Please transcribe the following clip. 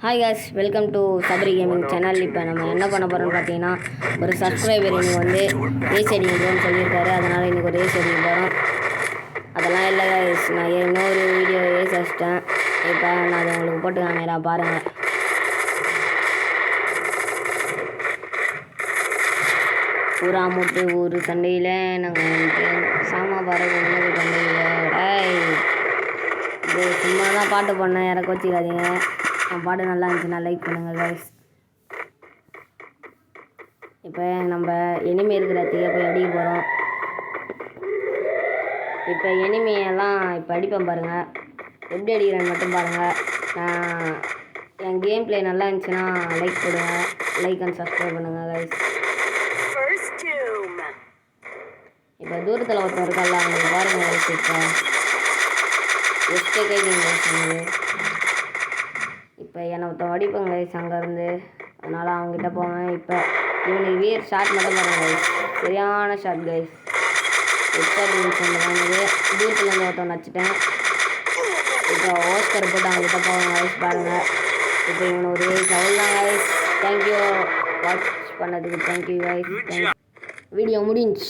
Hi guys, welcome to Sabari gaming channel. இப்போ நம்ம என்ன பண்ண போகிறோம்னு பார்த்தீங்கன்னா, ஒரு சப்ஸ்கிரைபர் இன்றைக்கி வந்து ரேஸ் அடிக்கணும்னு சொல்லியிருக்காரு. அதனால் இன்றைக்கி ஒரு ரேஸ் அடிக்க போகிறோம். அதெல்லாம் இல்லை காய்ஸ், நான் இன்னொரு வீடியோ ரேஸ் அடிச்சிட்டேன். இப்போ நான் அதை உங்களுக்கு போட்டு காமிக்கிறேன் பாருங்கள். பூரா மூட்டு ஒரு சண்டையில் நாங்கள் சாமா பாருங்க இன்னொரு சண்டையில் இது சும்மா தான் பாட்டு பண்ணேன், இறக்க வச்சுக்காதீங்க. என் பாட்டு நல்லா இருந்துச்சுன்னா லைக் பண்ணுங்கள் கைஸ். இப்போ நம்ம எனிமி இருக்கிற இடத்துக்கே போய் அடிக்க போகிறோம். இப்போ எனிமியெல்லாம் இப்போ அடிப்பேன் பாருங்கள், எப்படி அடிக்கிறேன்னு மட்டும் பாருங்கள். என் கேம் பிளே நல்லா இருந்துச்சுன்னா லைக் போடுங்க, லைக் அண்ட் சப்ஸ்கிரைப் பண்ணுங்கள் கைஸ். இப்போ தூரத்தில் ஒருத்தர் இருக்கல அவங்க பாருங்கள் கைஸ். இப்போ எஸ்டே கைங்க இப்போ என்னை ஒருத்தன் அடிப்பேங்க கைஸ் அங்கேருந்து. அதனால் அவங்ககிட்ட போவேன். இப்போ இவனுக்கு வீர் ஷாட் மட்டும் பாருங்க கைஸ், சரியான ஷாட் கைஸ். ஹெட்ஷாட் வாங்குது, தூரத்துலேருந்து ஒருத்தவன் வச்சுட்டேன். இப்போ ஓஸ்கர் போட்டு அவங்ககிட்ட போவேன் கைஸ் பாருங்கள். இப்போ இவனு ஒரு சவுல் தான் கைஸ். தேங்க்யூ வாட்ச் பண்ணதுக்கு, தேங்க்யூ கைஸ். வீடியோ முடிஞ்சு.